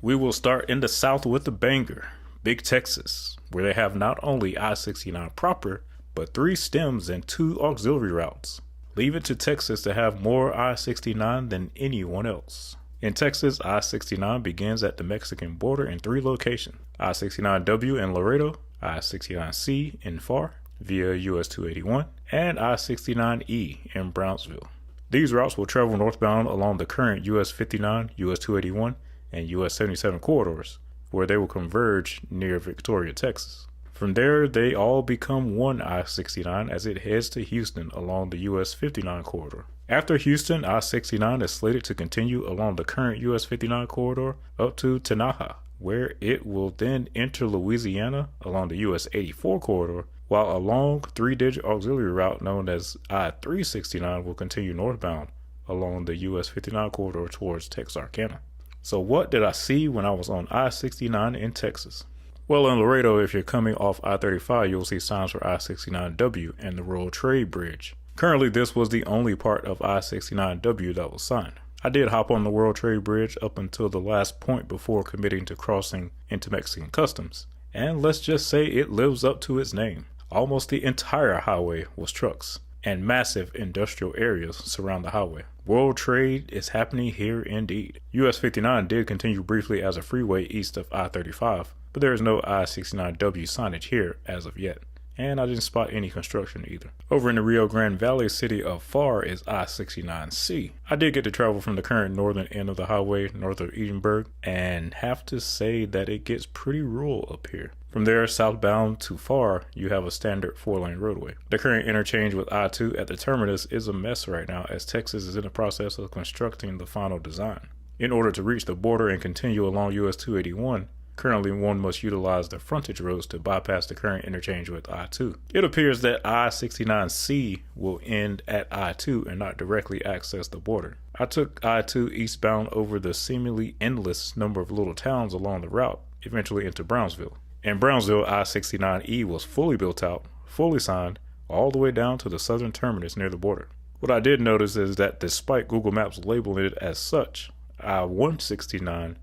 We will start in the south with a banger, Big Texas, where they have not only I-69 proper, but 3 stems and 2 auxiliary routes. Leave it to Texas to have more I-69 than anyone else. In Texas, I-69 begins at the Mexican border in 3 locations: I-69W in Laredo, I-69C in Pharr via US 281, and I-69E in Brownsville. These routes will travel northbound along the current US 59, US 281, and US 77 corridors, where they will converge near Victoria, Texas. From there, they all become one I-69 as it heads to Houston along the US 59 corridor. After Houston, I-69 is slated to continue along the current US 59 corridor up to Tenaha, where it will then enter Louisiana along the US 84 corridor, while a long 3-digit auxiliary route known as I-369 will continue northbound along the US 59 corridor towards Texarkana. So what did I see when I was on I-69 in Texas? Well, in Laredo, if you're coming off I-35, you'll see signs for I-69W and the World Trade Bridge. Currently, this was the only part of I-69W that was signed. I did hop on the World Trade Bridge up until the last point before committing to crossing into Mexican customs. And let's just say it lives up to its name. Almost the entire highway was trucks, and massive industrial areas surround the highway. World trade is happening here indeed. US 59 did continue briefly as a freeway east of I-35, but there is no I-69W signage here as of yet, and I didn't spot any construction either. Over in the Rio Grande Valley city of Pharr is I-69C. I did get to travel from the current northern end of the highway north of Edinburgh, and have to say that it gets pretty rural up here. From there, southbound to Pharr, you have a standard 4-lane roadway. The current interchange with I-2 at the terminus is a mess right now, as Texas is in the process of constructing the final design. In order to reach the border and continue along US 281, currently one must utilize the frontage roads to bypass the current interchange with I-2. It appears that I-69C will end at I-2 and not directly access the border. I took I-2 eastbound over the seemingly endless number of little towns along the route, eventually into Brownsville. In Brownsville, I-69E was fully built out, fully signed, all the way down to the southern terminus near the border. What I did notice is that despite Google Maps labeling it as such, I-169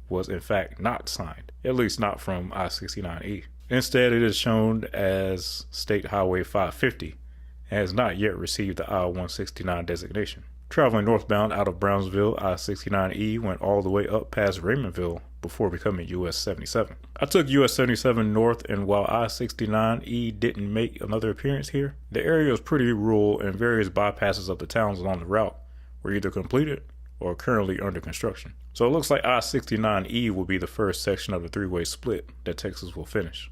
was in fact not signed, at least not from I-69E. Instead, it is shown as State Highway 550 and has not yet received the I-169 designation. Traveling northbound out of Brownsville, I-69E went all the way up past Raymondville before becoming US 77. I took US 77 north, and while I-69E didn't make another appearance here, the area was pretty rural and various bypasses of the towns along the route were either completed or currently under construction. So it looks like I-69E will be the first section of the 3-way split that Texas will finish.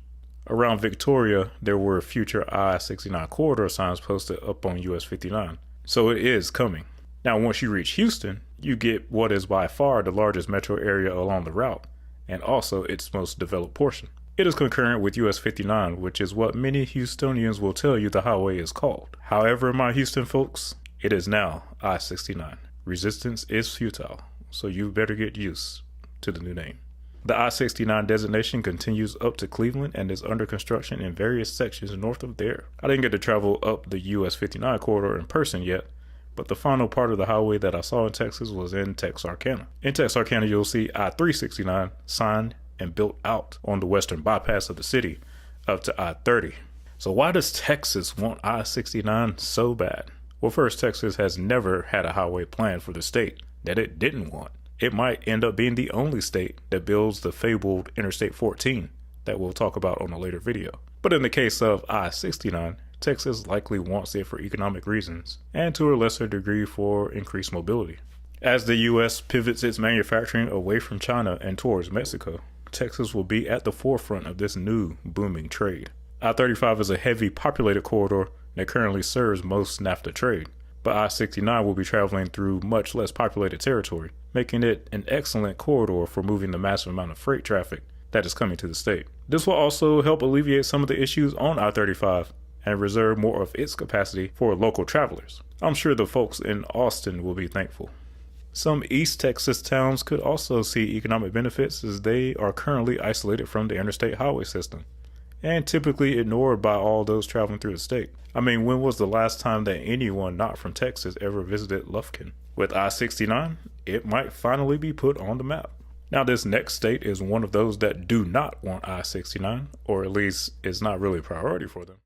Around Victoria, there were future I-69 corridor signs posted up on US 59, so it is coming. Now, once you reach Houston, you get what is by far the largest metro area along the route, and also its most developed portion. It is concurrent with US 59, which is what many Houstonians will tell you the highway is called. However, my Houston folks, it is now I-69. Resistance is futile, so you better get used to the new name. The I-69 designation continues up to Cleveland and is under construction in various sections north of there. I didn't get to travel up the US 59 corridor in person yet, but the final part of the highway that I saw in Texas was in Texarkana. In Texarkana, you'll see I-369 signed and built out on the western bypass of the city up to I-30. So why does Texas want I-69 so bad? Well, first, Texas has never had a highway plan for the state that it didn't want. It might end up being the only state that builds the fabled Interstate 14 that we'll talk about on a later video. But in the case of I-69, Texas likely wants it for economic reasons, and to a lesser degree for increased mobility. As the US pivots its manufacturing away from China and towards Mexico, Texas will be at the forefront of this new booming trade. I-35 is a heavy populated corridor that currently serves most NAFTA trade, but I-69 will be traveling through much less populated territory, making it an excellent corridor for moving the massive amount of freight traffic that is coming to the state. This will also help alleviate some of the issues on I-35 and reserve more of its capacity for local travelers. I'm sure the folks in Austin will be thankful. Some East Texas towns could also see economic benefits as they are currently isolated from the interstate highway system and typically ignored by all those traveling through the state. I mean, when was the last time that anyone not from Texas ever visited Lufkin? With I-69, it might finally be put on the map. Now, this next state is one of those that do not want I-69, or at least it's not really a priority for them.